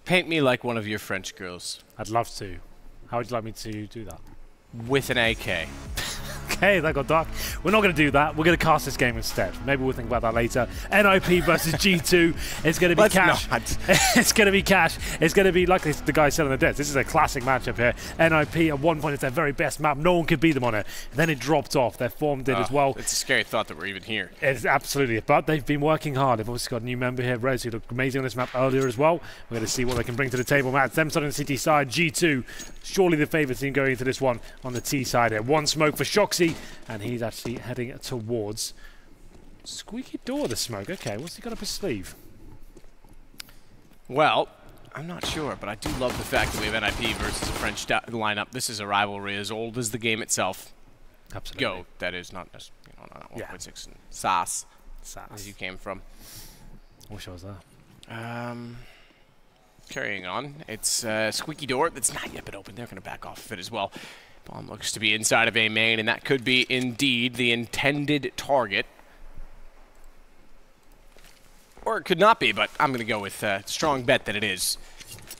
Paint me like one of your French girls. I'd love to. How would you like me to do that? With an AK. Okay, that got dark. We're not going to do that. We're going to cast this game instead. Maybe we'll think about that later. NiP versus G2. It's going to be cash. It's going to be cash. It's going to be like the guy selling the deads. This is a classic matchup here. NiP at one point it's their very best map. No one could beat them on it. And then it dropped off. Their form did as well. It's a scary thought that we're even here. It's absolutely. But they've been working hard. They've also got a new member here, Rez, who looked amazing on this map earlier as well. We're going to see what they can bring to the table. Matt, them starting the CT side. G2, surely the favourite team going into this one on the T side here. One smoke for Shoxy, and he's actually heading towards Squeaky Door, the smoke. Okay, what's he got up his sleeve? Well, I'm not sure, but I do love the fact that we have NiP versus a French lineup. This is a rivalry as old as the game itself. Absolutely. Go, that is not 1.6 and SAS, as you came from. I wish I was there. Carrying on, it's Squeaky Door that's not yet been opened. They're going to back off of it as well. Bomb looks to be inside of A main, and that could be indeed the intended target. Or it could not be, but I'm going to go with a strong bet that it is.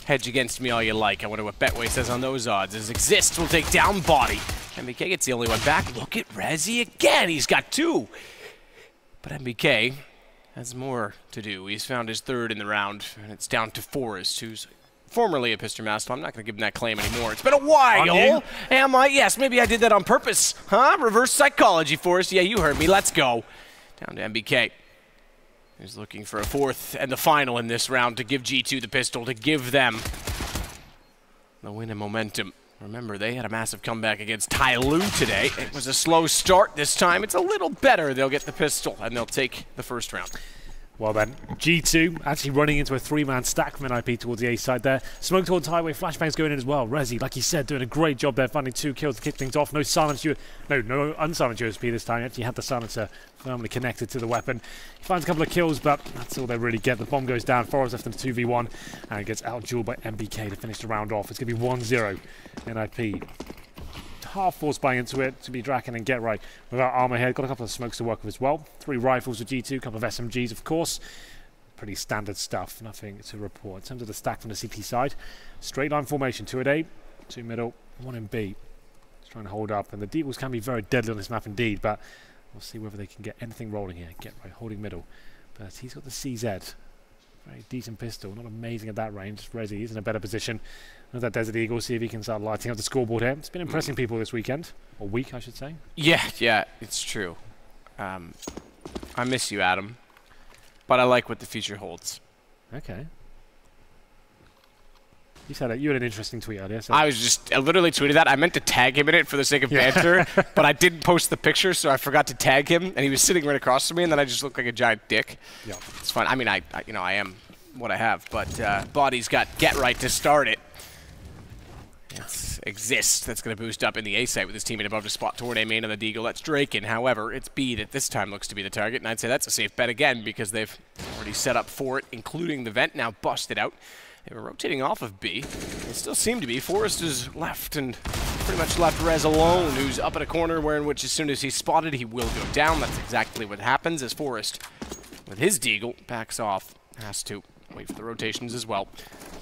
Hedge against me all you like. I wonder what Betway says on those odds. As Exists will take down Body. MBK gets the only one back. Look at Rezi again. He's got two. But MBK has more to do. He's found his third in the round, and it's down to Forrest, who's formerly a Pister Master. I'm not going to give him that claim anymore. It's been a while. Am I? Yes, maybe I did that on purpose. Huh? Reverse psychology, Forrest. Yeah, you heard me. Let's go. Down to MBK. He's looking for a fourth and the final in this round to give G2 the pistol, to give them the win and momentum. Remember, they had a massive comeback against Tyloo today. It was a slow start this time. It's a little better. They'll get the pistol, and they'll take the first round. Well then, G2 actually running into a three-man stack from NiP towards the A side there. Smoke towards highway, flashbangs going in as well. Rezi, like he said, doing a great job there, finding 2 kills to kick things off. No unsilenced USP this time. He actually had the silencer firmly connected to the weapon. He finds a couple of kills, but that's all they really get. The bomb goes down, Forrest left them 2v1, and gets out-dueled by MBK to finish the round off. It's going to be 1-0 NiP. Half force buying into it to be Draken and Get Right without armor here. Got a couple of smokes to work with as well. 3 rifles with G2, a couple of SMGs, of course. Pretty standard stuff, nothing to report. In terms of the stack from the CT side, straight line formation, 2 at A, 2 middle, 1 in B. Just trying to hold up, and the Deagles can be very deadly on this map indeed, but we'll see whether they can get anything rolling here. Get Right holding middle, but he's got the CZ. Very decent pistol, not amazing at that range. Rezi is in a better position. Another Desert Eagle, see if he can start lighting up the scoreboard here. It's been impressing people this weekend, or week, I should say. Yeah, it's true. I miss you, Adam, but I like what the future holds. Okay. You said it. You had an interesting tweet earlier. So. I literally tweeted that. I meant to tag him in it for the sake of banter, but I didn't post the picture, so I forgot to tag him, and he was sitting right across from me, and then I just looked like a giant dick. Yeah, it's fine. I mean, I am what I have, but Body's got Get Right to start it. It's Exist that's going to boost up in the A site with his teammate above to spot toward A main on the Deagle. That's Draken. However, it's B that this time looks to be the target, and I'd say that's a safe bet again because they've already set up for it, including the vent now busted out. They were rotating off of B. They still seem to be. Forrest is left and pretty much left Rez alone, who's up at a corner where in which as soon as he's spotted, he will go down. That's exactly what happens as Forrest, with his Deagle, backs off. Has to wait for the rotations as well.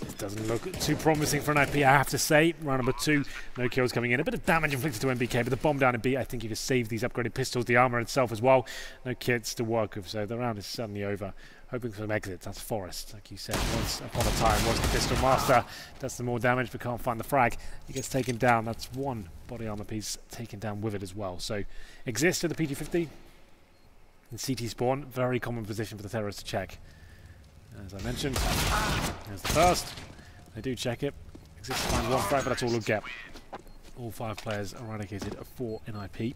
It doesn't look too promising for NiP, I have to say. Round number 2, no kills coming in. A bit of damage inflicted to MBK, but the bomb down in B, I think you can save these upgraded pistols, the armor itself as well. No kits to work with, so the round is suddenly over. Hoping for some exits. That's Forrest, like you said. Once upon a time was the pistol master. Does some more damage, but can't find the frag. He gets taken down. That's 1 body armor piece taken down with it as well. So, Exist to the PG-50. In CT spawn, very common position for the terrorists to check. As I mentioned, there's the first. They do check it. Exist to find 1 frag, but that's all they'll get. All 5 players eradicated for NiP.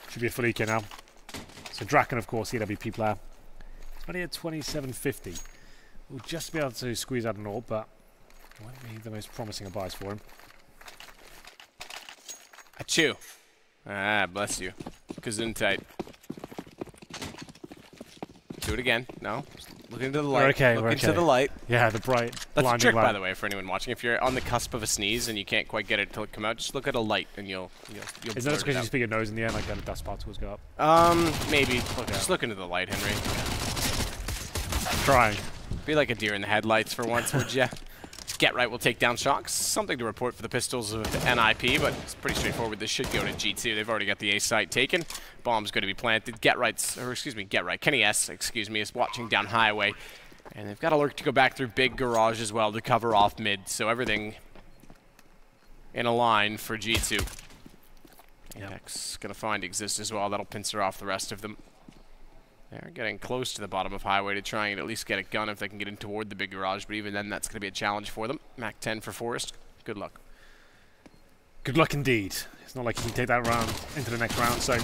Should be a full EK now. So Draken, of course, EWP player. Only at 27.50. We'll just be able to squeeze out an AWP, but it won't be the most promising of buys for him. Achoo. Ah, bless you. Gesundheit. Do it again. No. Look into the light. We're okay. Look into the light. Yeah, the bright, That's a trick, light. by the way, for anyone watching. If you're on the cusp of a sneeze and you can't quite get it to come out, just look at a light and you'll Is that just because you just put your nose in the air, like the dust particles go up? Maybe. Just look into the light, Henry. I'm trying. Be like a deer in the headlights for once, would ya? Get Right will take down Shocks. Something to report for the Pistols of NiP, but it's pretty straightforward. This should go to G2. They've already got the A site taken. Bomb's going to be planted. Get Right, Kenny S, is watching down highway. And they've got a lurk to go back through big garage as well to cover off mid. So everything in a line for G2. X going to find Exist as well. That'll pincer off the rest of them. They're getting close to the bottom of highway to try and at least get a gun if they can get in toward the big garage, but even then that's going to be a challenge for them. Mac 10 for Forest. Good luck. Good luck indeed. It's not like he can take that round into the next round, so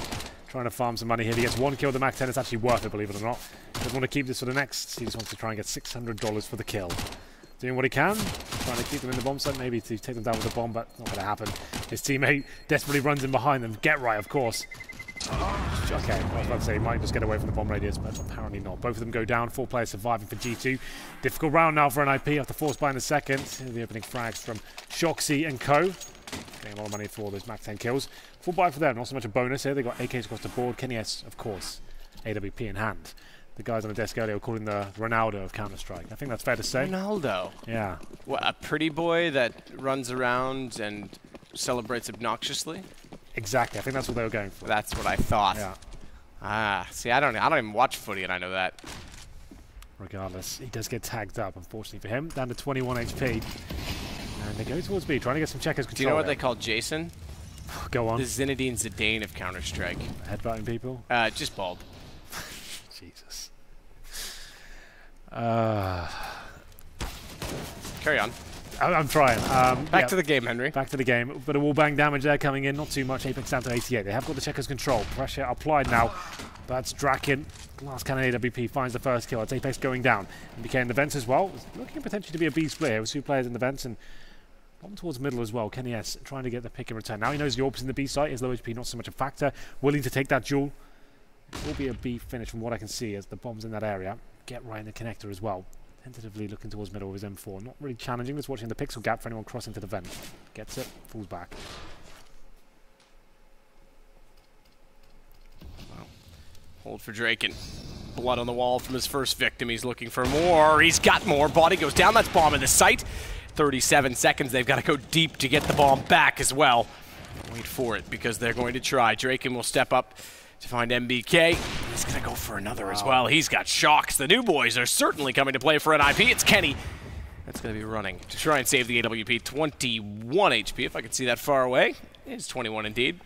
trying to farm some money here. He gets one kill with the Mac 10. It's actually worth it, believe it or not. He doesn't want to keep this for the next. He just wants to try and get $600 for the kill. Doing what he can, trying to keep them in the bomb site, maybe to take them down with the bomb, but not going to happen. His teammate desperately runs in behind them. Get Right, of course. Okay, I was about to say he might just get away from the bomb radius, but apparently not. Both of them go down, 4 players surviving for G2. Difficult round now for NiP after force buy in the second. The opening frags from Shoxy and co. Getting a lot of money for those Mac 10 kills. Full buy for them, not so much a bonus here. They got AKs across the board. Kenny S, of course, AWP in hand. The guys on the desk earlier were calling the Ronaldo of Counter-Strike. I think that's fair to say. Ronaldo? Yeah. What, a pretty boy that runs around and celebrates obnoxiously? Exactly. I think that's what they were going for. That's what I thought. Yeah. Ah, see, I don't even watch footy, and I know that. Regardless, he does get tagged up, unfortunately for him. Down to 21 HP. And they go towards B, trying to get some checkers control. Do you know what there. they call Jason? Go on. The Zinedine Zidane of Counter-Strike. Headbutting people? Just bald. Jesus. Carry on. I'm trying. Back to the game, Henry. Back to the game. But a wall bang damage there coming in. Not too much. Apex down to 88. They have got the checkers control. Pressure applied now. That's Draken. Glass Cannon AWP finds the first kill. It's Apex going down. MBK in the vents as well. It's looking potentially to be a B split here with 2 players in the vents and one towards middle as well. Kenny S trying to get the pick in return. Now he knows the AWP's in the B site. His low HP not so much a factor. Willing to take that duel. It will be a B finish from what I can see as the bomb's in that area. Get Right in the connector as well. Tentatively looking towards middle with his M4. Not really challenging. Just watching the pixel gap for anyone crossing to the vent. Gets it. Falls back. Wow. Hold for Draken. Blood on the wall from his first victim. He's looking for more. He's got more. Body goes down. That's bomb in the site. 37 seconds. They've got to go deep to get the bomb back as well. Wait for it because they're going to try. Draken will step up to find MBK. He's going to go for another as well. He's got Shocks. The new boys are certainly coming to play for NiP. It's Kenny that's going to be running to try and save the AWP. 21 HP, if I could see that far away. It is 21 indeed.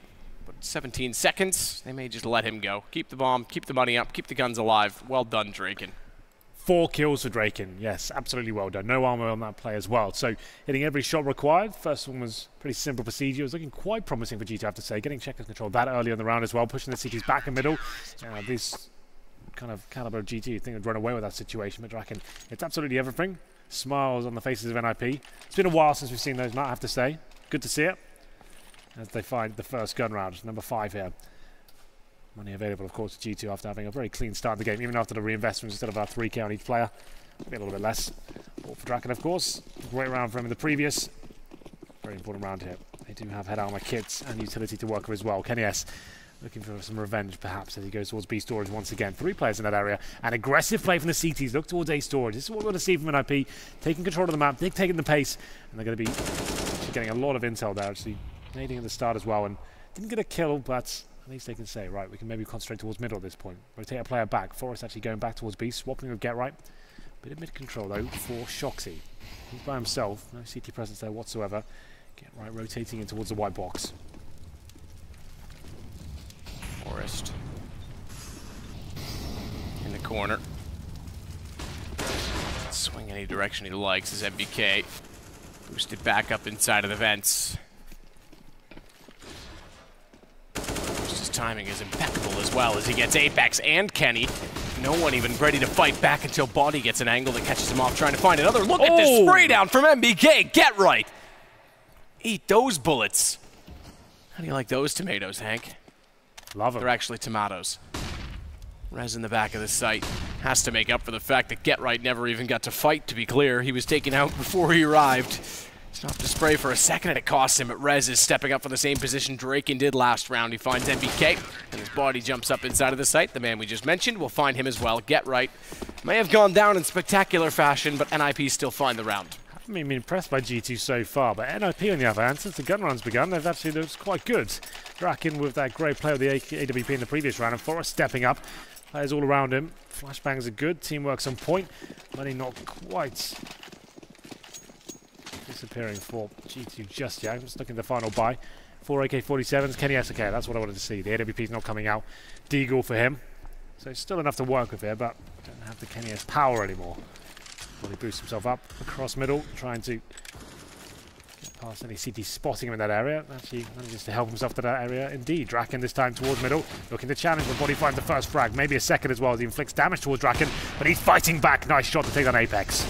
But 17 seconds. They may just let him go. Keep the bomb, keep the money up, keep the guns alive. Well done, Draken. 4 kills for Draken. Yes, absolutely well done. No armor on that play as well. So hitting every shot required. First one was pretty simple procedure. It was looking quite promising for G2, I have to say. Getting checkers control that early in the round as well. Pushing the CTs back in middle. This kind of caliber of G2, you think would run away with that situation. But Draken, it's absolutely everything. Smiles on the faces of NiP. It's been a while since we've seen those, Matt, I have to say. Good to see it. As they find the first gun round. Number 5 here. Money available, of course, to G2 after having a very clean start of the game, even after the reinvestments instead of our 3k on each player. Maybe a little bit less. All for Draken, of course. Great round for him in the previous. Very important round here. They do have head armor kits and utility to work with as well. Kenny S looking for some revenge, perhaps, as he goes towards B storage once again. 3 players in that area. An aggressive play from the CTs. Look towards A storage. This is what we want to see from NiP. Taking control of the map, dictating the pace. And they're going to be getting a lot of intel there, actually. Nading at the start as well. And didn't get a kill, but at least they can say, right, we can maybe concentrate towards middle at this point. Rotate a player back. Forrest actually going back towards B, swapping with Get Right. Bit of mid-control, though, for Shoxy. He's by himself. No CT presence there whatsoever. Get Right rotating in towards the white box. Forrest in the corner. Swing any direction he likes as MBK. Boosted back up inside of the vents. His timing is impeccable as well as he gets Apex and Kenny. No one even ready to fight back until Body gets an angle that catches him off trying to find another. Look at this spray down from MBK. Get Right. Eat those bullets. How do you like those tomatoes, Hank? Love them. They're actually tomatoes. Rez in the back of the site has to make up for the fact that Get Right never even got to fight, to be clear. He was taken out before he arrived. Enough to spray for a second, and it costs him. But Rez is stepping up for the same position Draken did last round. He finds MBK, and his body jumps up inside of the site. The man we just mentioned will find him as well. Get right. May have gone down in spectacular fashion, but NiP still find the round. I haven't been impressed by G2 so far, but NiP on the other hand, since the gun run's begun, they've actually looked quite good. Draken with that great play with the AWP in the previous round, and Forrest stepping up. Players all around him. Flashbangs are good. Teamwork's on point. Money not quite disappearing for G2 just yet. I'm just looking at the final buy. 4 AK-47s. Kenny S. Okay, that's what I wanted to see. The AWP's not coming out. Deagle for him. So still enough to work with here, but don't have the Kenny S power anymore. Well, he boosts himself up across middle, trying to get past any CT spotting him in that area. Actually manages to help himself to that area. Indeed, Draken this time towards middle, looking to challenge, but Body finds the first frag. Maybe a second as well as he inflicts damage towards Draken, but he's fighting back. Nice shot to take on Apex.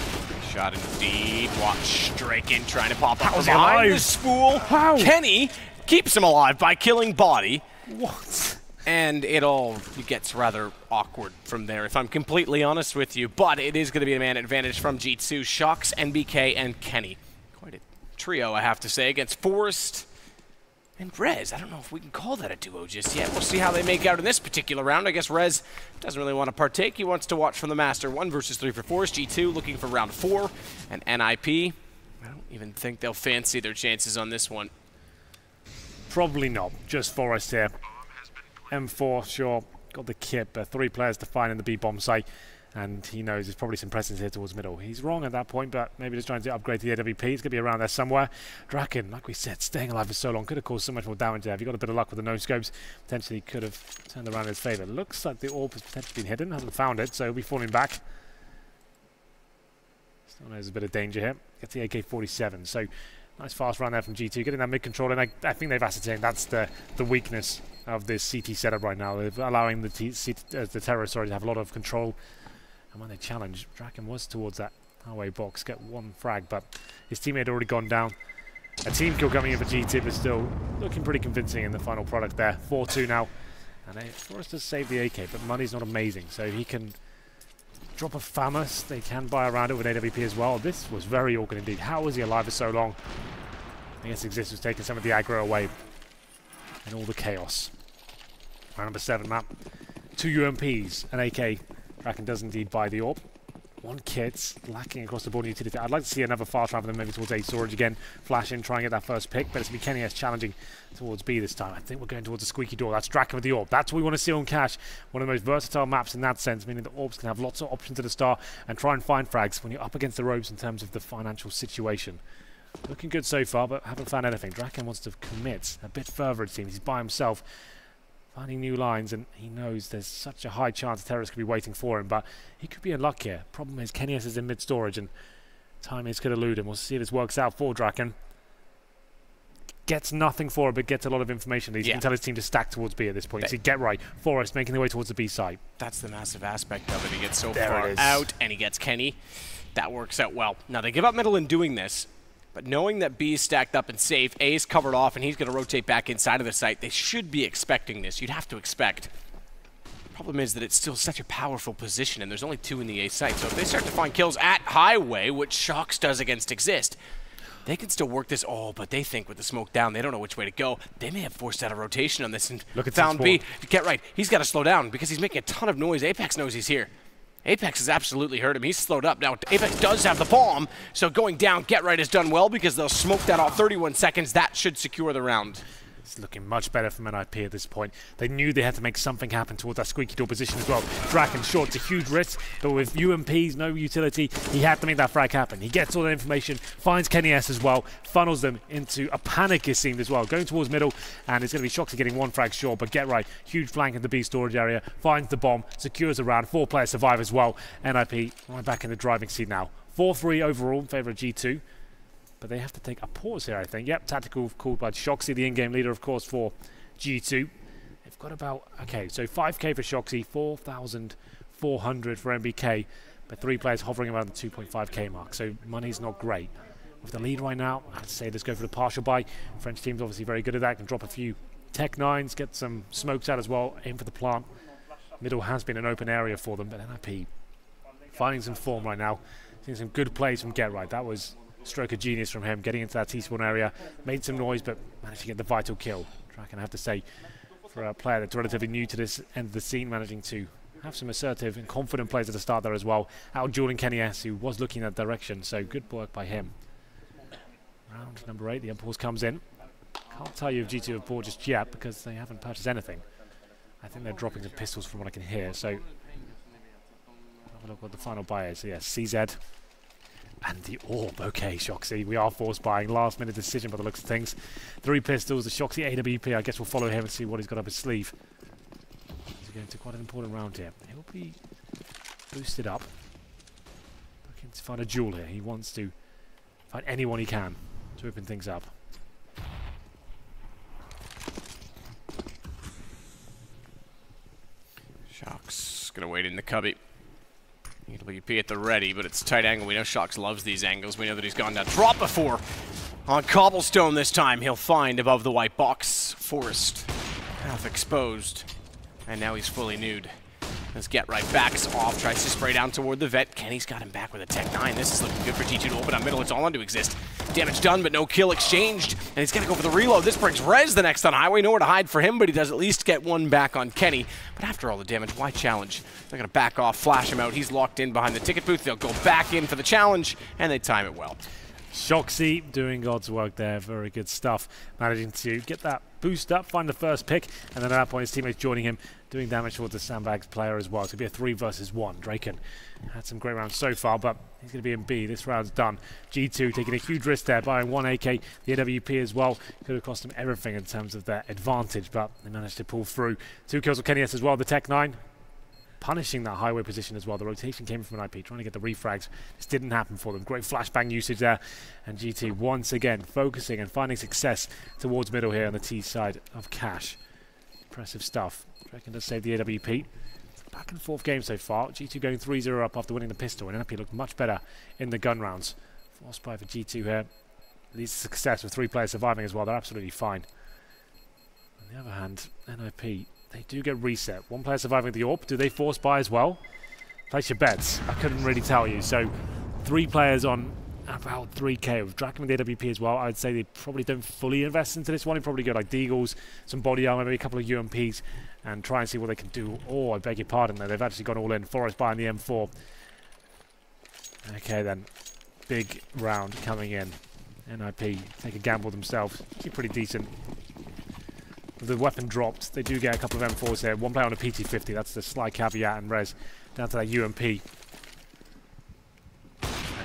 Shot indeed. Watch Draken trying to pop up How's from he behind alive? the spool. How? Kenny keeps him alive by killing Body. What? And it all gets rather awkward from there, if I'm completely honest with you. But it is going to be a man advantage from G2. Shox, NBK, and Kenny. Quite a trio, I have to say, against Forrest and Rez. I don't know if we can call that a duo just yet. We'll see how they make out in this particular round. I guess Rez doesn't really want to partake. He wants to watch from the Master. 1 versus 3 for Forrest. G2 looking for round 4. And NiP, I don't even think they'll fancy their chances on this one. Probably not. Just Forrest here. M4, sure, got the kit, but 3 players to find in the B-bomb site, and he knows there's probably some presence here towards middle. He's wrong at that point, but maybe just trying to upgrade to the AWP. He's going to be around there somewhere. Draken, like we said, staying alive for so long, could have caused so much more damage there. If you got a bit of luck with the no-scopes, potentially could have turned around in his favour. Looks like the orb has potentially been hidden, hasn't found it, so he'll be falling back. Still knows a bit of danger here. Gets the AK-47, so nice fast run there from G2, getting that mid-control, and I think they've ascertained that's the weakness of this CT setup right now. They're allowing the terrorists to have a lot of control. And when they challenge, Draken was towards that highway box, get 1 frag, but his teammate had already gone down. A team kill coming in for G2, but still looking pretty convincing in the final product there. 4-2 now. And Forrest has saved the AK, but money's not amazing, so he can drop a FAMAS. They can buy around it with AWP as well. This was very awkward indeed. How was he alive for so long? I guess Exist was taking some of the aggro away and all the chaos. Round number 7 map. 2 UMPs, an AK. Draken does indeed buy the AWP. 1 kit, lacking across the board in utility. I'd like to see another fast round for them, maybe towards A storage again. Flash in, try and get that first pick, but it's going to be Kenny S challenging towards B this time. I think we're going towards a squeaky door. That's Draken with the AWP. That's what we want to see on Cash. One of the most versatile maps in that sense, meaning the AWPs can have lots of options at the start and try and find frags when you're up against the ropes in terms of the financial situation. Looking good so far, but haven't found anything. Draken wants to commit a bit further, it seems. He's by himself, finding new lines, and he knows there's such a high chance terrorists could be waiting for him, but he could be in luck here. Problem is, Kenny S is in mid-storage, and time is could elude him. We'll see if this works out for Draken. Gets nothing for it, but gets a lot of information. He can tell his team to stack towards B at this point. So get right. Forrest making their way towards the B side. That's the massive aspect of it. He gets so far out, and he gets Kenny. That works out well. Now, they give up middle in doing this, but knowing that B is stacked up and safe, A is covered off, and he's going to rotate back inside of the site, they should be expecting this. You'd have to expect. Problem is that it's still such a powerful position, and there's only 2 in the A site. So if they start to find kills at highway, which Shox does against Exist, they can still work this. Oh, but they think with the smoke down, they don't know which way to go. They may have forced out a rotation on this and found B. Get right. He's got to slow down because he's making a ton of noise. Apex knows he's here. Apex has absolutely hurt him. He's slowed up. Now, Apex does have the bomb, so going down, Get Right has done well because they'll smoke that off 31 seconds. That should secure the round. It's looking much better from NiP at this point. They knew they had to make something happen towards that squeaky door position as well. Draken short, it's a huge risk, but with UMPs, no utility, he had to make that frag happen. He gets all that information, finds Kenny S as well, funnels them into a panic, it seemed as well. Going towards middle, and it's going to be Shoxy getting 1 frag short, but Get Right, huge flank in the B storage area, finds the bomb, secures the round, 4 players survive as well. NiP right back in the driving seat now. 4-3 overall in favour of G2. But they have to take a pause here, I think. Yep, tactical called by Shoxy, the in-game leader, of course, for G2. They've got about, okay, so 5k for Shoxy, 4,400 for MBK, but 3 players hovering around the 2.5k mark, so money's not great. With the lead right now, I'd say let's go for the partial buy. French team's obviously very good at that, can drop a few Tech 9s, get some smokes out as well, aim for the plant. Middle has been an open area for them, but NiP finding some form right now. Seeing some good plays from Get Right. That was stroke of genius from him, getting into that T-spawn area, made some noise, but managed to get the vital kill. Draken, I have to say, for a player that's relatively new to this end of the scene, managing to have some assertive and confident plays at the start there as well. Out-dueling Kenny S, who was looking that direction, so good work by him. Round number 8, the impulse comes in. Can't tell you if G2 have bought just yet because they haven't purchased anything. I think they're dropping some pistols from what I can hear, so have a look what the final buy is. So yeah, CZ and the orb. Okay, Shoxy, we are force buying. Last minute decision by the looks of things. 3 pistols, the Shoxy AWP. I guess we'll follow him and see what he's got up his sleeve. He's going to quite an important round here. He'll be boosted up. Looking to find a duel here. He wants to find anyone he can to open things up. Shox gonna wait in the cubby. EWP at the ready, but it's a tight angle. We know Shox loves these angles. We know that he's gone down drop before. On cobblestone this time, he'll find above the white box. Forest half exposed. And now he's fully nude. Let's get right backs off. Tries to spray down toward the vet. Kenny's got him back with a Tech 9. This is looking good for G2 to open up middle. It's all on to exist. Damage done, but no kill exchanged. And he's going to go for the reload. This brings Rez the next on highway. Nowhere to hide for him, but he does at least get one back on Kenny. But after all the damage, why challenge? They're going to back off, flash him out. He's locked in behind the ticket booth. They'll go back in for the challenge, and they time it well. Shoxy doing God's work there. Very good stuff. Managing to get that boost up, find the first pick, and then at that point his teammates joining him, doing damage towards the sandbags player as well. It's going to be a 3 versus 1. Draken had some great rounds so far, but he's going to be in B. This round's done. G2 taking a huge risk there, buying 1 AK. The AWP as well could have cost them everything in terms of their advantage, but they managed to pull through. 2 kills with Kenny S as well. The Tech 9 punishing that highway position as well. The rotation came from an NiP, trying to get the refrags. This didn't happen for them. Great flashbang usage there. And G2 once again focusing and finding success towards middle here on the T side of Cash. Impressive stuff. Draken does save the AWP. Back and forth game so far. G2 going 3-0 up after winning the pistol, and NiP looked much better in the gun rounds. Force buy for G2 here. Leads to success with 3 players surviving as well. They're absolutely fine. On the other hand, NiP, they do get reset. 1 player surviving the AWP. Do they force buy as well? Place your bets. I couldn't really tell you. So 3 players on about 3k with Draken and the AWP as well. I'd say they probably don't fully invest into this one. They probably go like Deagles, some body armor, maybe a couple of UMPs, and try and see what they can do. Oh, I beg your pardon there. They've actually gone all in. Forest buying the M4. Okay then. Big round coming in. NiP take a gamble themselves. Actually pretty decent. With the weapon dropped, they do get a couple of M4s here. 1 player on a PT-50, that's the slight caveat, and Rez down to that UMP. And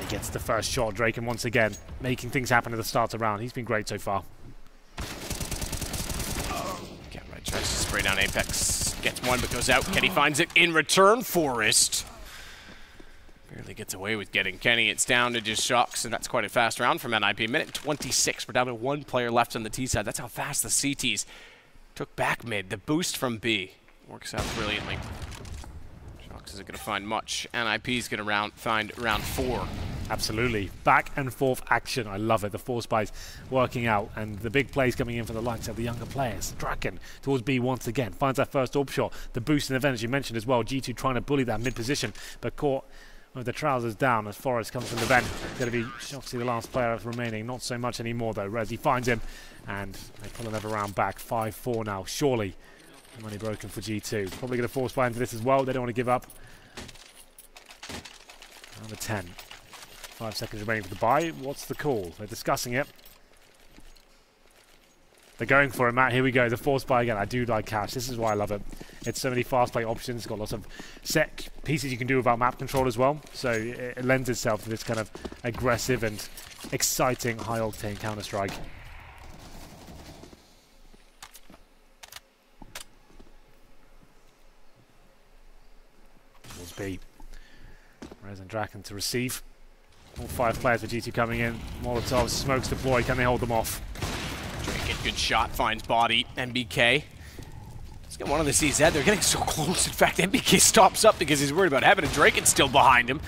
he gets the first shot. Draken once again making things happen at the start of the round. He's been great so far. Get right, tries to spray down Apex. Gets one, but goes out. Kenny finds it in return. Forest barely gets away with getting Kenny. It's down to just Shox, and that's quite a fast round from NiP. Minute 26. We're down to 1 player left on the T side. That's how fast the CTs took back mid. The boost from B works out brilliantly. Shox isn't going to find much. NiP is going to find round 4. Absolutely. Back and forth action. I love it. The force buys working out, and the big plays coming in for the likes of the younger players. Draken towards B once again. Finds that first AWP shot. The boost in the event, as you mentioned as well. G2 trying to bully that mid position, but caught with the trousers down as Forest comes from the vent. It's going to be Shoxy, the last player remaining. Not so much anymore though. Rezi finds him, and they pull another round back. 5-4 now. Surely money broken for G2. Probably going to force buy into this as well. They don't want to give up. Number 10. 5 seconds remaining for the buy. What's the call? They're discussing it. They're going for it, Matt. Here we go. The force buy again. I do like Cash. This is why I love it. It's so many fast play options. It's got lots of set pieces you can do without map control as well. So it lends itself to this kind of aggressive and exciting high-octane Counter-Strike. Towards B. Rez and Draken to receive. All 5 players for G2 coming in. Molotov, smokes deployed. Can they hold them off? Draken, good shot, finds body. MBK. Let's get one on the CZ. They're getting so close. In fact, MBK stops up because he's worried about having a Draken still behind him.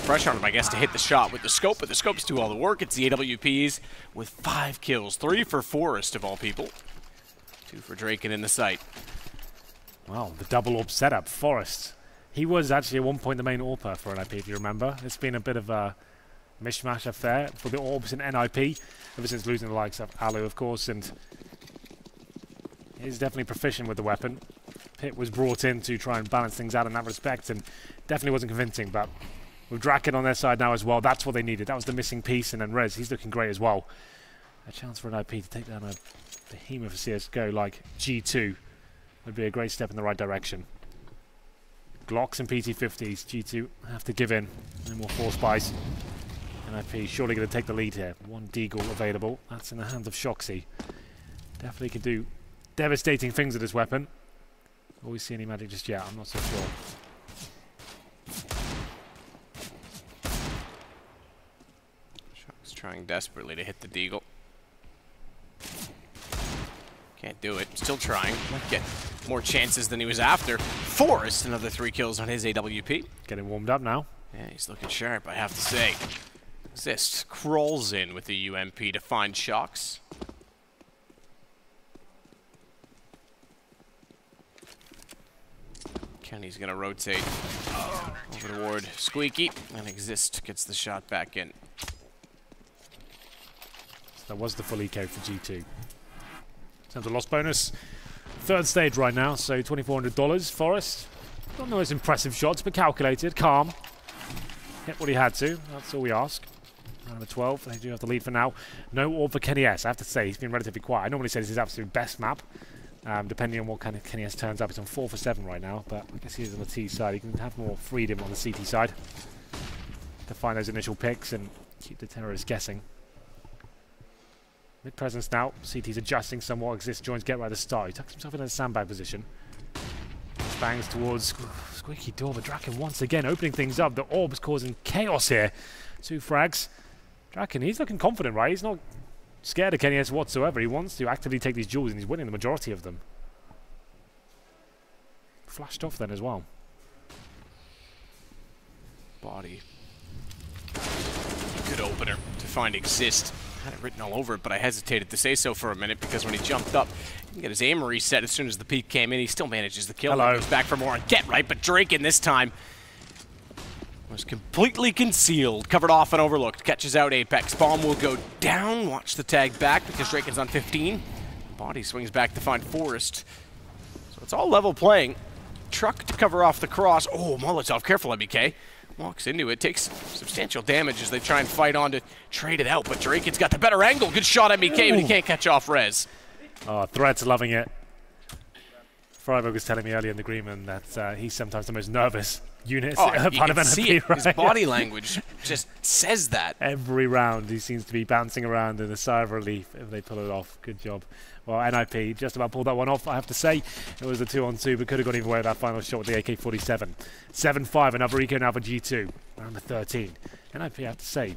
Pressure on him, I guess, to hit the shot with the scope, but the scopes do all the work. It's the AWPs with 5 kills. 3 for Forest, of all people. 2 for Draken in the site. Well, the double AWP setup. Forest. He was actually at one point the main AWPer for NiP, if you remember. It's been a bit of a mishmash affair for the Orbs and NiP, ever since losing the likes of Alu, of course, and he's definitely proficient with the weapon. Pit was brought in to try and balance things out in that respect, and definitely wasn't convincing, but with Draken on their side now as well, that's what they needed. That was the missing piece, and then Rez, he's looking great as well. A chance for NiP to take down a behemoth of CSGO like G2 would be a great step in the right direction. Glocks and PT50s, G2 have to give in. No more force buys. NiP surely going to take the lead here. One Deagle available. That's in the hands of Shoxy. Definitely can do devastating things with this weapon. Will we see any magic just yet? I'm not so sure. Shock's trying desperately to hit the Deagle. Can't do it. Still trying. Might get more chances than he was after. Forrest, another 3 kills on his AWP. Getting warmed up now. Yeah, he's looking sharp, I have to say. Exist crawls in with the UMP to find Shocks. Kenny's gonna rotate over toward Squeaky, and Exist gets the shot back in. So that was the full EK for G2. In terms of loss bonus, 3rd stage right now, so $2,400. Forrest, not the most impressive shots, but calculated, calm. Hit what he had to, that's all we ask. Number 12, they do have the lead for now. No orb for Kenny S, I have to say, he's been relatively quiet. I normally say this is his absolute best map. Depending on what kind of Kenny S turns up, it's on 4 for 7 right now, but I guess he's on the T side. He can have more freedom on the CT side to find those initial picks and keep the terrorists guessing. Mid presence now, CT's adjusting somewhat. Exist joins get right at the start. He tucks himself in a sandbag position. Bangs towards Squeaky door, but Draken once again opening things up. The Orb's causing chaos here. 2 frags. Draken, he's looking confident, right? He's not scared of Kenny S whatsoever. He wants to actively take these duels, and he's winning the majority of them. Flashed off then as well. Body. Good opener to find Exist. I had it written all over it, but I hesitated to say so for a minute because when he jumped up, he can get his aim reset as soon as the peak came in. He still manages the kill. Hello. Goes back for more and get right, but Draken this time was completely concealed, covered off and overlooked. Catches out Apex. Bomb will go down. Watch the tag back because Draken's on 15. Body swings back to find Forrest. So it's all level playing. Truck to cover off the cross. Oh, Molotov. Careful, MBK. Walks into it, takes substantial damage as they try and fight on to trade it out, but Draken's got the better angle. Good shot, MBK, but he can't catch off Rez. Oh, Thread's loving it. Freiburg was telling me earlier in the agreement that he's sometimes the most nervous unit part of NiP, see it. Right? His body language just says that. Every round he seems to be bouncing around in a sigh of relief if they pull it off. Good job. Well, NiP just about pulled that one off, I have to say. It was a 2-on-2, but could have gone even away with that final shot with the AK-47. 7-5, another eco now for G2. Round of 13. NiP, I have to say,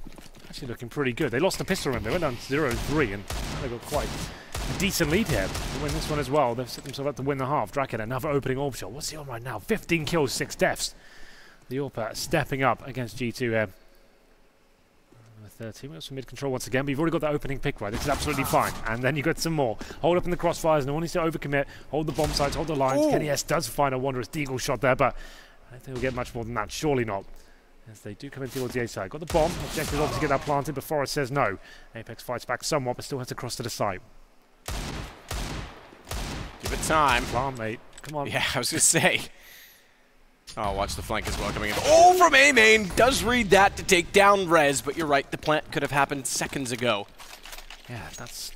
actually looking pretty good. They lost the pistol round. They went down 0-3, and they got quite a decent lead here to win this one as well. They've set themselves up to win the half. Draken, another opening orb shot. What's he on right now? 15 kills, 6 deaths. The Orpa stepping up against G2 here. 13 minutes from mid-control once again, but you've already got that opening pick right. This is absolutely fine. And then you got some more. Hold up in the crossfires. No one needs to overcommit. Hold the bomb sites, hold the lines. Ooh. Kenny S does find a wondrous Deagle shot there, but I don't think we'll get much more than that. Surely not. As they do come in towards the A side. Got the bomb. Objective obviously get that planted, but Forrest says no. Apex fights back somewhat, but still has to cross to the site. Give it time. Plant, mate. Come on. Yeah, I was going to say. Oh, watch the flank as well coming in. Oh, from A-main! Does read that to take down Rez, but you're right, the plant could have happened seconds ago. Yeah, that's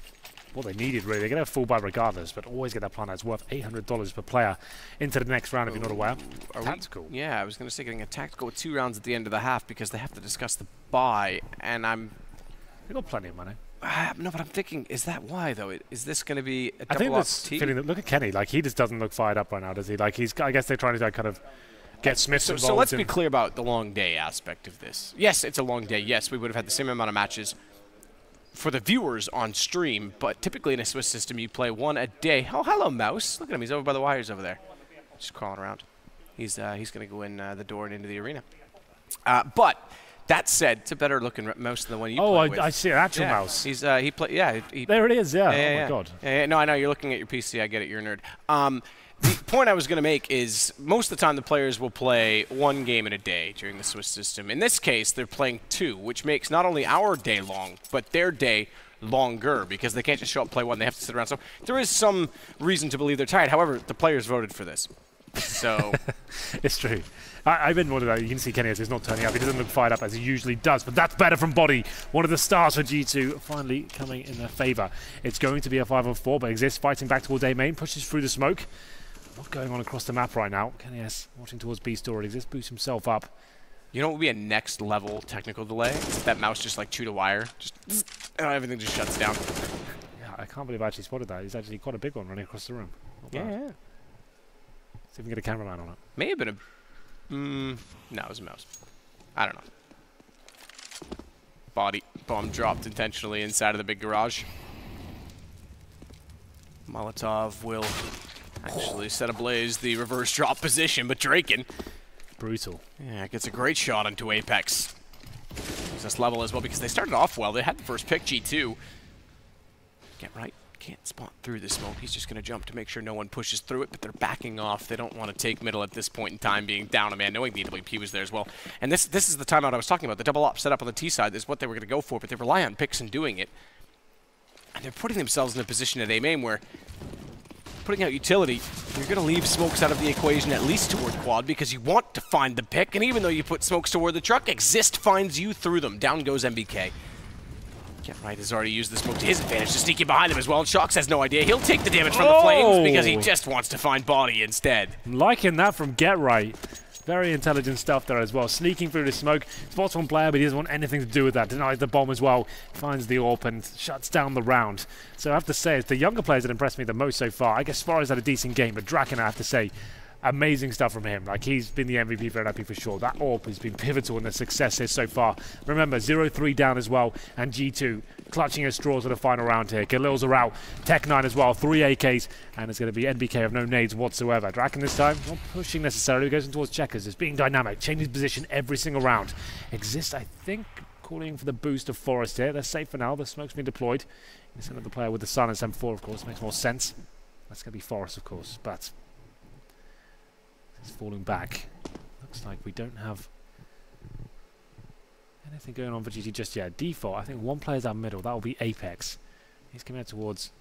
what they needed, really. They're going to have full buy regardless, but always get that plant. It's worth $800 per player into the next round if you're not aware. Tactical. Yeah, I was going to say getting a tactical with 2 rounds at the end of the half because they have to discuss the buy, and They've got plenty of money. No, but I'm thinking, is that why, though? Is this going to be a double-up I think that's feeling that, look at Kenny. Like, he just doesn't look fired up right now, does he? Like, I guess they're trying to kind of get Smith involved. So let's be clear about the long day aspect of this. Yes, it's a long day. Yes, we would have had the same amount of matches for the viewers on stream, but typically in a Swiss system, you play 1 a day. Oh, hello, Mouse. Look at him. He's over by the wires over there. Just crawling around. He's going to go in the door and into the arena. But that said, it's a better looking mouse than the one you play with. Oh, I see an actual mouse. He's there it is. Yeah. Oh my god. Yeah, no, I know you're looking at your PC. I get it. You're a nerd. The point I was going to make is most of the time the players will play 1 game in a day during the Swiss system. In this case, they're playing 2, which makes not only our day long, but their day longer, because they can't just show up and play 1. They have to sit around. So there is some reason to believe they're tired. However, the players voted for this. So it's true. I've been wondering that. You can see Kenny is not turning up. He doesn't look fired up as he usually does, but that's better from Body. One of the stars for G2 finally coming in their favor. It's going to be a 5-on-4, but Exist fighting back towards A main, pushes through the smoke. A lot going on across the map right now. Kenny S watching towards B store. Exist boosts himself up. You know what would be a next level technical delay? Is that mouse just like chewed a wire, just and everything just shuts down. Yeah, I can't believe I actually spotted that. It's actually quite a big one running across the room. Yeah. See if we can get a cameraman on it. May have been a... no, it was a mouse. I don't know. Body bomb dropped intentionally inside of the big garage. Molotov will actually set ablaze the reverse drop position, but Draken... Brutal. Yeah, gets a great shot into Apex. Use this level as well, because they started off well. They had the first pick, G2. Get right. Can't spot through the smoke. He's just going to jump to make sure no one pushes through it, but they're backing off. They don't want to take middle at this point in time, being down a man, knowing the AWP was there as well. And this is the timeout I was talking about. The double op set up on the T side is what they were going to go for, but they rely on picks and doing it. And they're putting themselves in a position at A main where putting out utility, you're going to leave smokes out of the equation at least toward quad because you want to find the pick, and even though you put smokes toward the truck, Exist finds you through them. Down goes MBK. Get right has already used the smoke to his advantage to sneak in behind him as well. Shox has no idea. He'll take the damage from the flames because he just wants to find Body instead. I'm liking that from Get Right. Very intelligent stuff there as well. Sneaking through the smoke. Spots one player, but he doesn't want anything to do with that. Denies the bomb as well. Finds the AWP and shuts down the round. So I have to say, it's the younger players that impressed me the most so far. I guess Suarez had a decent game, but Draken, I have to say, amazing stuff from him. Like, he's been the MVP for NiP for sure. That AWP has been pivotal in the success here so far. Remember, 0-3 down as well, and G2 clutching his straws for the final round here. Galils are out, Tech9 as well, 3 AKs, and it's going to be NBK of no nades whatsoever. Draken this time, not pushing necessarily, goes in towards checkers. It's being dynamic, changes position every single round. Exist, I think, calling for the boost of Forest here. They're safe for now, the smoke's been deployed. You send up the player with the silence M4, of course, makes more sense. That's going to be Forest, of course, but it's falling back. Looks like we don't have anything going on for GT just yet. Default, I think one player's out middle. That will be Apex. He's coming out towards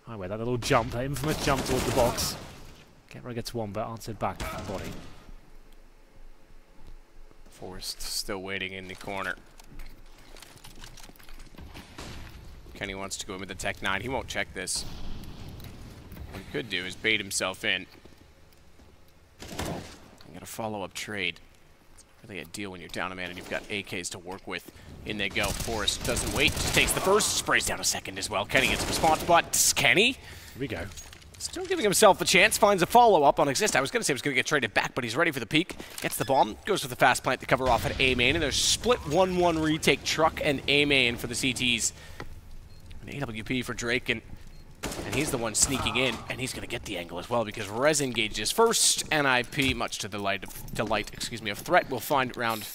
Highway. That little jump, that infamous jump towards the box. Get gets one, but answered back to Body. Forrest still waiting in the corner. Kenny wants to go in with the Tech9. He won't check this. What he could do is bait himself in. You got a follow-up trade. It's really a deal when you're down a man and you've got AKs to work with. In they go. Forrest doesn't wait. Just takes the first. Sprays down a second as well. Kenny gets a response, but Kenny? Here we go. Still giving himself a chance. Finds a follow-up on Exist. I was going to say he was going to get traded back, but he's ready for the peak. Gets the bomb. Goes for the fast plant to cover off at A main. And there's split 1-1 retake truck and A main for the CTs. An AWP for Drake, and he's the one sneaking in, and he's going to get the angle as well because Rez engages first. NiP, much to the delight of Threat, will find round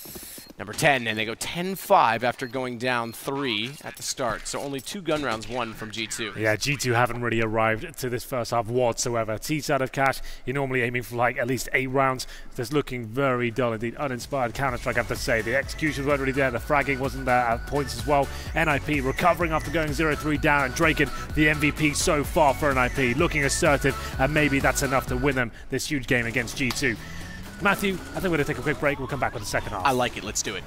number 10, and they go 10-5 after going down 3 at the start. So only 2 gun rounds won from G2. Yeah, G2 haven't really arrived to this first half whatsoever. T-side of cash, you're normally aiming for like at least 8 rounds. That's looking very dull indeed. Uninspired Counter-Strike, I have to say. The execution weren't really there. The fragging wasn't there at points as well. NiP recovering after going 0-3 down, and Draken, the MVP so far for NiP, looking assertive, and maybe that's enough to win them this huge game against G2. Matthew, I think we're going to take a quick break. We'll come back with the second half. I like it. Let's do it.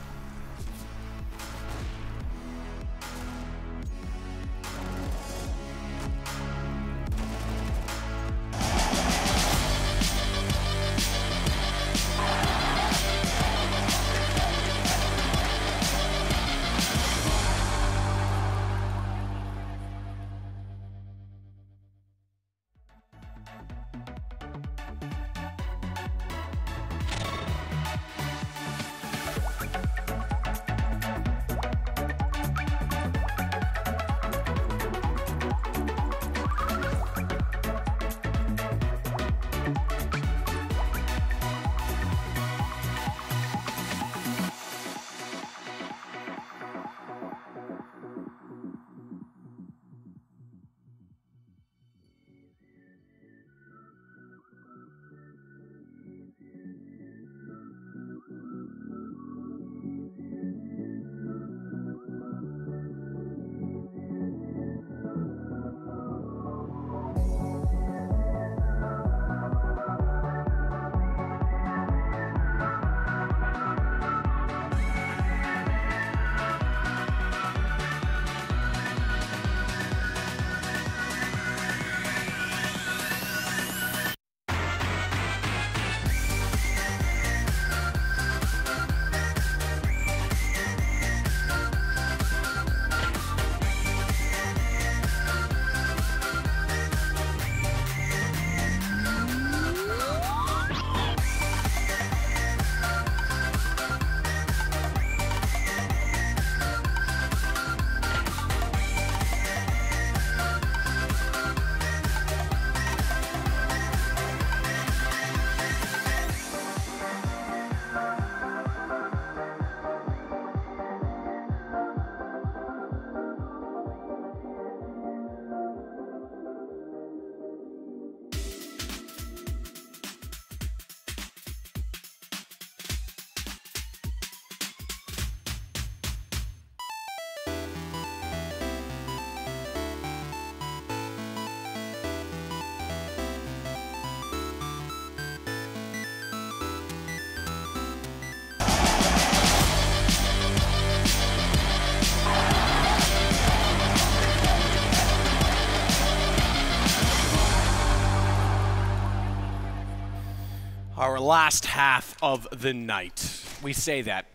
last half of the night. We say that.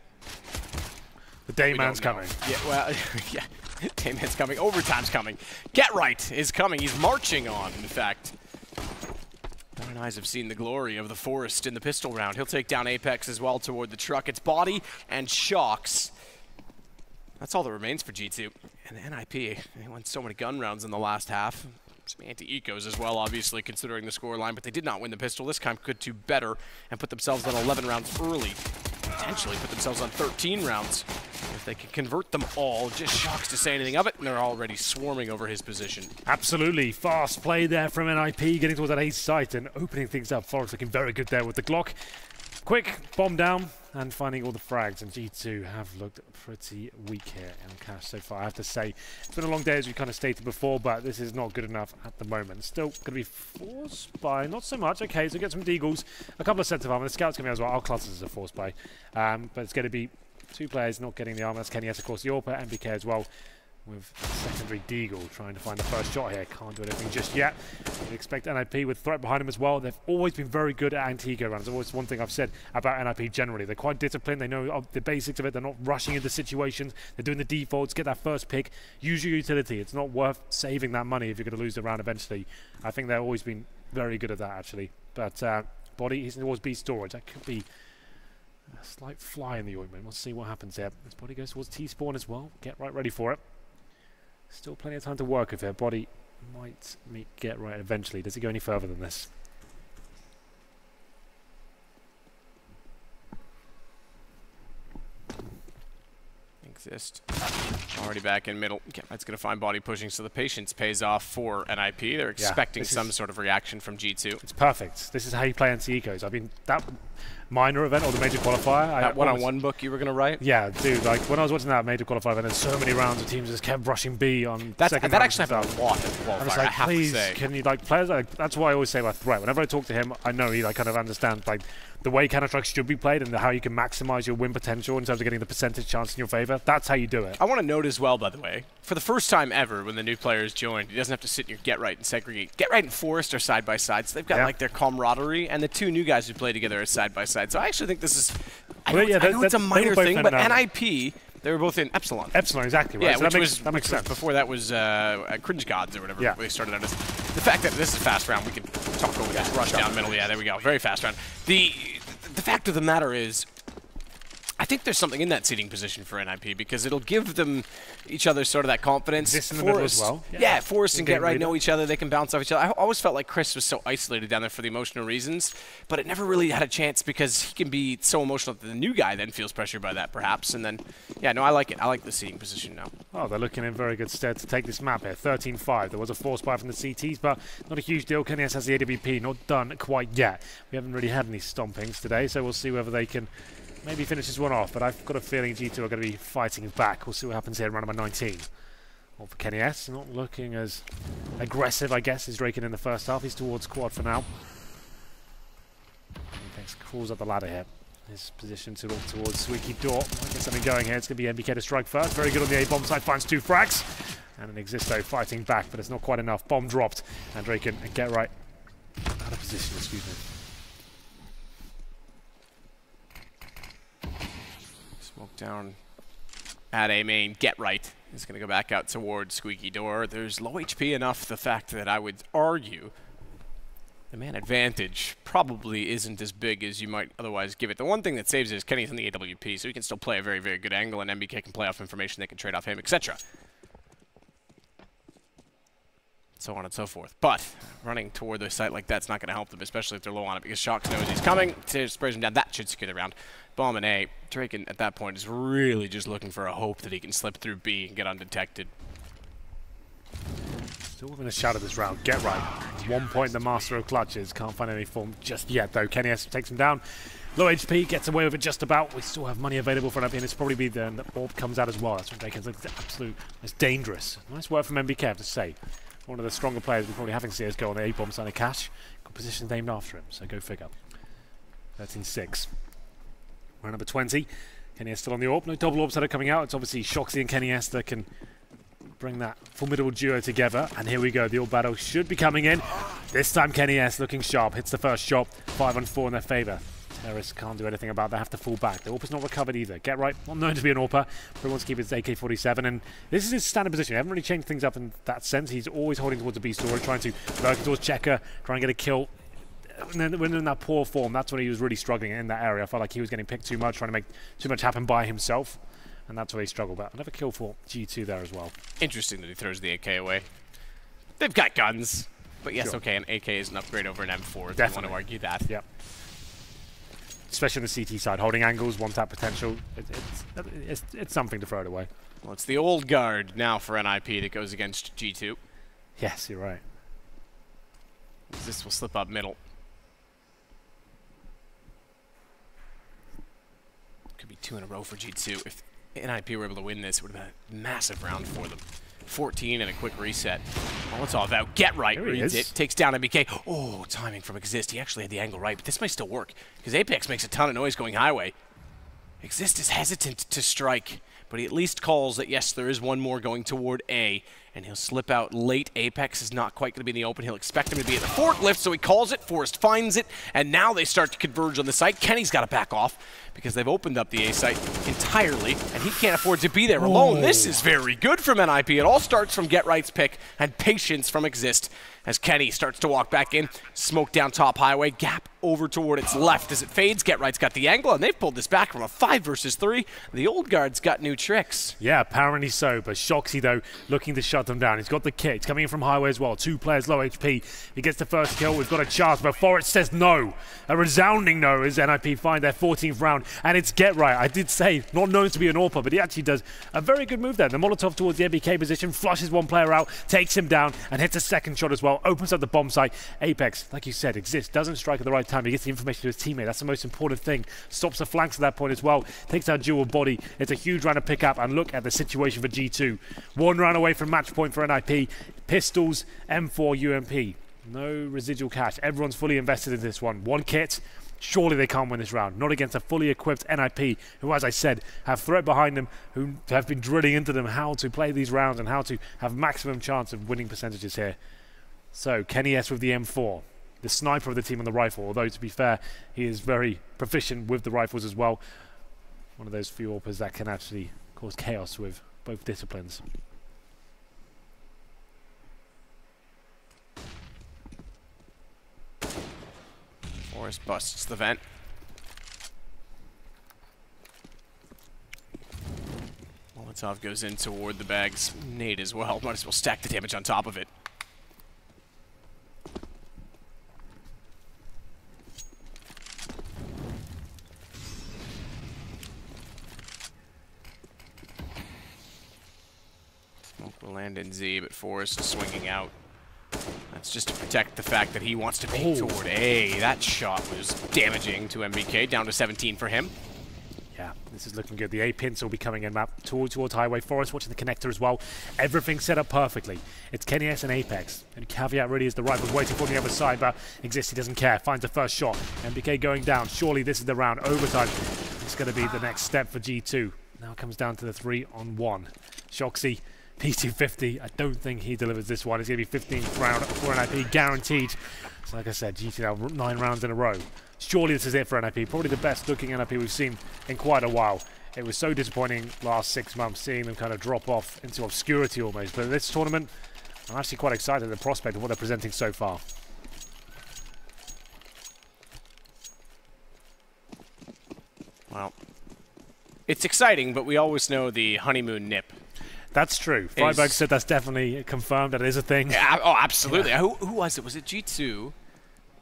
The Dayman's coming. Yeah, well, yeah. Dayman's coming. Overtime's coming. Get Right is coming. He's marching on, in fact. Darn eyes have seen the glory of the Forest in the pistol round. He'll take down Apex as well toward the truck. It's body and shocks. That's all that remains for G2. And NiP, they won so many gun rounds in the last half. Some anti-ecos as well, obviously, considering the scoreline, but they did not win the pistol. This time could do better and put themselves on 11 rounds early. Potentially put themselves on 13 rounds. If they can convert them all, just shocks to say anything of it, and they're already swarming over his position. Absolutely. Fast play there from NiP, getting towards that A site and opening things up. Forest looking very good there with the Glock. Quick, bomb down, and finding all the frags, and G2 have looked pretty weak here in cash so far, I have to say. It's been a long day, as we kind of stated before, but this is not good enough at the moment. Still going to be forced by, not so much. Okay, so get some deagles, a couple of sets of armor. The scout's coming as well. I'll class this as a force buy, but it's going to be two players not getting the armor. That's KennyS, of course, the AWP, MBK as well, with secondary deagle trying to find the first shot here. Can't do anything just yet. You'd expect NiP with threat behind him as well. They've always been very good at anti-ego rounds. It's always one thing I've said about NiP generally. They're quite disciplined. They know the basics of it. They're not rushing into situations. They're doing the defaults, get that first pick. Use your utility. It's not worth saving that money if you're going to lose the round eventually. I think they've always been very good at that, actually. But body, he's always B storage. That could be a slight fly in the ointment. We'll see what happens here. His body goes towards T-spawn as well. Get right ready for it. Still plenty of time to work with here. Body might get right eventually. Does he go any further than this? Exist. Already back in middle. That's going to find body pushing, so the patience pays off for NiP. They're expecting some sort of reaction from G2. It's perfect. This is how you play anti-ecos. I mean, that minor event or the major qualifier. That one-on-one book you were going to write? Yeah, dude. Like, when I was watching that major qualifier event, there's so many rounds of teams just kept rushing B on second that actually happened a lot in the qualifier, I was like, I have please, to say. can you, like, players, like, that's why I always say about threat. Whenever I talk to him, I know he, like, kind of understands, like, the way Counter-Strike should be played and how you can maximize your win potential in terms of getting the percentage chance in your favor. That's how you do it. I want to note as well, by the way, for the first time ever when the new players joined, he doesn't have to sit in your Get Right and segregate. Get Right and Forest are side by side, so they've got like their camaraderie, and the two new guys who play together are side by side. So I actually think this is, I know it's a minor thing, but NiP, they were both in Epsilon. Epsilon, exactly right. Yeah, so that makes sense. Before that was Cringe Gods or whatever they started out as. The fact that this is a fast round, we can talk over that. Rush down middle, yeah, there we go. Very fast round. The fact of the matter is, I think there's something in that seating position for NiP because it'll give them each other sort of that confidence. This in the middle as well. Yeah, Forest and Get Right know each other. They can bounce off each other. I always felt like Chris was so isolated down there for the emotional reasons, but it never really had a chance because he can be so emotional that the new guy then feels pressured by that, perhaps. And then, yeah, no, I like it. I like the seating position now. Oh, they're looking in very good stead to take this map here. 13-5. There was a force buy from the CTs, but not a huge deal. KennyS has the AWP, not done quite yet. We haven't really had any stompings today, so we'll see whether they can maybe finish this one off, but I've got a feeling G2 are going to be fighting back. We'll see what happens here in round number 19. Well, for KennyS, not looking as aggressive, I guess, as Draken in the first half. He's towards quad for now. Apex crawls up the ladder here. His position to look towards Squeaky Door. Might get something going here. It's going to be MBK to strike first. Very good on the A-bomb side. Finds two frags. And an Existo fighting back, but it's not quite enough. Bomb dropped. And Draken and Get Right out of position, excuse me. Smoke down at A main. Get Right is going to go back out towards Squeaky Door. There's low HP enough, the fact that I would argue the man advantage probably isn't as big as you might otherwise give it. The one thing that saves it is Kenny's on the AWP, so he can still play a very, very good angle, and MBK can play off information, they can trade off him, etc. So on and so forth. But running toward the site like that's not going to help them, especially if they're low on it, because Shocks knows he's coming, sprays him down. That should secure the round. Bomb and A. Draken at that point is really just looking for a hope that he can slip through B and get undetected. Still within a shot of this round. Get Right. 1 point the master of clutches. Can't find any form just yet, though. KennyS takes him down. Low HP, gets away with it just about. We still have money available for NiP, and it's probably be then the orb comes out as well. That's when Draken's like absolute. It's dangerous. Nice work from MBK, I have to say. One of the stronger players we probably having CSGO on the A-bomb side of cash. Got positions named after him, so go figure. 13-6. Round number 20. KennyS still on the orb. No double orbs that are coming out. It's obviously Shoxy and KennyS that can bring that formidable duo together. And here we go. The orb battle should be coming in. This time KennyS looking sharp. Hits the first shot. 5-on-4 in their favor. Terrace can't do anything about that, have to fall back. The AWP's not recovered either. Get right, not known to be an AWPer, but he wants to keep his AK-47, and this is his standard position. He hasn't really changed things up in that sense. He's always holding towards the B story, trying to lurk towards Checker, trying to get a kill. And then when in that poor form, that's when he was really struggling in that area. I felt like he was getting picked too much, trying to make too much happen by himself, and that's where he struggled. But another kill for G2 there as well. Interesting that he throws the AK away. They've got guns, but yes, Sure. okay, an AK is an upgrade over an M4. If you want to argue that. Yep. Especially on the CT side, holding angles, one tap potential. It's something to throw it away. Well, it's the old guard now for NiP that goes against G2. Yes, you're right. This will slip up middle. Could be 2 in a row for G2. If NiP were able to win this, it would have been a massive round for them. 14 and a quick reset. Molotov out. Get right. Reads it. Takes down MBK. Oh, timing from Exist. He actually had the angle right, but this might still work because Apex makes a ton of noise going highway. Exist is hesitant to strike, but he at least calls that, yes, there is one more going toward A, and he'll slip out late. Apex is not quite going to be in the open. He'll expect him to be at the forklift, so he calls it. Forrest finds it, and now they start to converge on the site. Kenny's got to back off because they've opened up the A site entirely, and he can't afford to be there alone. This is very good from NiP. It all starts from Get Right's pick and patience from Exist as Kenny starts to walk back in. Smoke down top highway, gap over toward its left as it fades. Get Right's got the angle, and they've pulled this back from a 5 versus 3. The old guard's got new tricks. Yeah, apparently so, but Shoxy, though, looking to shut them down. He's got the kit. He's coming in from highway as well. 2 players low HP. He gets the first kill. We've got a chance, but Forrest says no. A resounding no as NiP find their 14th round, and it's Get Right. I did say, not known to be an AWPer, but he actually does a very good move there. The Molotov towards the MBK position, flushes one player out, takes him down, and hits a second shot as well. Opens up the bomb site. Apex, like you said, Exists, doesn't strike at the right time. He gets the information to his teammate. That's the most important thing. Stops the flanks at that point as well. Takes out dual body. It's a huge round to pick up, and look at the situation for G2. 1 round away from match point for NiP. Pistols, M4, UMP. No residual cash. Everyone's fully invested in this one. 1 kit. Surely they can't win this round. Not against a fully equipped NiP, who, as I said, have threat behind them, who have been drilling into them how to play these rounds and how to have maximum chance of winning percentages here. So, Kenny S with the M4, the sniper of the team on the rifle, although to be fair, he is very proficient with the rifles as well. One of those few AWPers that can actually cause chaos with both disciplines. Forrest busts the vent. Molotov goes in toward the bag's nade as well. Might as well stack the damage on top of it. Smoke will land in Z, but Forrest is swinging out. That's just to protect the fact that he wants to peek toward A. That shot was damaging to MBK, down to 17 for him. Yeah, this is looking good. The A pins will be coming in map towards highway. Forrest watching the connector as well. Everything set up perfectly. It's Kenny S and Apex. And caveat really is the rifle's waiting for the other side, but Exist, he doesn't care. Finds the first shot. MBK going down. Surely this is the round. Overtime. It's going to be the next step for G2. Now it comes down to the 3-on-1. Shoxy. P250, I don't think he delivers this one. It's going to be 15th round for NiP, guaranteed. So like I said, G2 now 9 rounds in a row. Surely this is it for NiP. Probably the best looking NiP we've seen in quite a while. It was so disappointing last 6 months, seeing them kind of drop off into obscurity almost. But this tournament, I'm actually quite excited at the prospect of what they're presenting so far. Well, it's exciting, but we always know the honeymoon NiP. That's true. Freiburg said that's definitely confirmed. That is a thing. Yeah, oh, absolutely. Yeah. Who was it? Was it G2?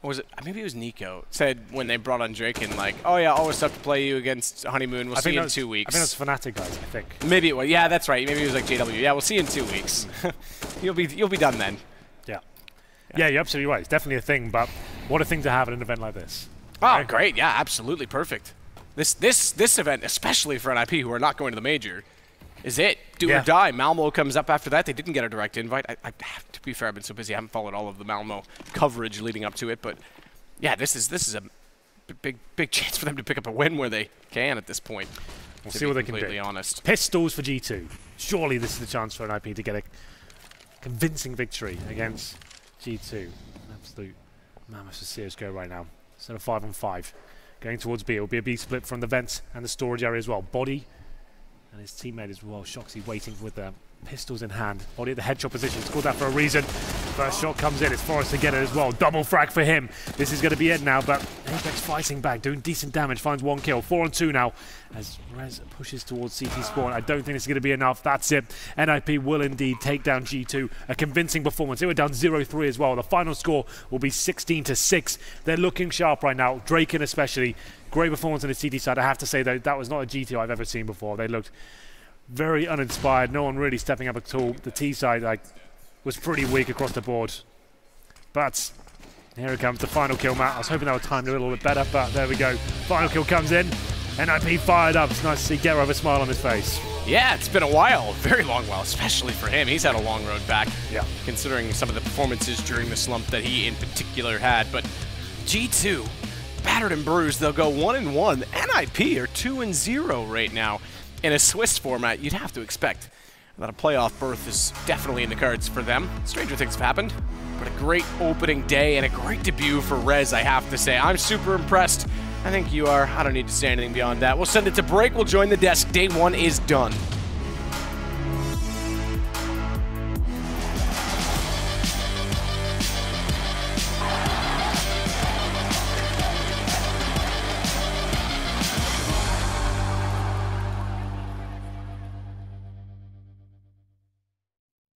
Or was it? Maybe it was Nico. Said when they brought on Draken, like, oh yeah, always have to play you against Honeymoon. We'll see you in 2 weeks. I think that's Fnatic guys. I think. Maybe it was. Yeah, that's right. Maybe it was like JW. Yeah, we'll see you in 2 weeks. You'll be done then. Yeah, you're absolutely right. It's definitely a thing. But what a thing to have at an event like this. Oh, right? Great. Yeah, absolutely perfect. This event, especially for NiP, who are not going to the major, is it. Do or die. Malmo comes up after that. They didn't get a direct invite. I have to be fair, I've been so busy. I haven't followed all of the Malmo coverage leading up to it. But yeah, this is a big chance for them to pick up a win where they can at this point. We'll see what they can do. Completely honest. Pistols for G2. Surely this is the chance for NiP to get a convincing victory against G2. An absolute mammoth for CSGO right now. Instead of 5-on-5. going towards B. It will be a B split from the vents and the storage area as well. Body and his teammate as well. Shoxy waiting with their pistols in hand. Body at the headshot position. Scored that for a reason. First shot comes in. It's Forrest to get it as well. Double frag for him. This is going to be it now, but Apex fighting back, doing decent damage. Finds 1 kill. 4 on 2 now as Rez pushes towards CT spawn. I don't think this is going to be enough. That's it. NiP will indeed take down G2. A convincing performance. They were down 0-3 as well. The final score will be 16-6. They're looking sharp right now. Draken especially. Great performance on the CT side. I have to say, though, that was not a G2 I've ever seen before. They looked very uninspired. No one really stepping up at all. The T side was pretty weak across the board. But here it comes, the final kill, Matt. I was hoping that would time a little bit better, but there we go. Final kill comes in. NiP fired up. It's nice to see Gero with a smile on his face. Yeah, it's been a while, a very long while, especially for him. He's had a long road back, considering some of the performances during the slump that he in particular had. But G2, battered and bruised, they'll go 1-1. NiP are 2-0 right now. In a Swiss format, you'd have to expect that a playoff berth is definitely in the cards for them. Stranger things have happened, but a great opening day and a great debut for Rez, I have to say. I'm super impressed. I think you are. I don't need to say anything beyond that. We'll send it to break. We'll join the desk. Day 1 is done.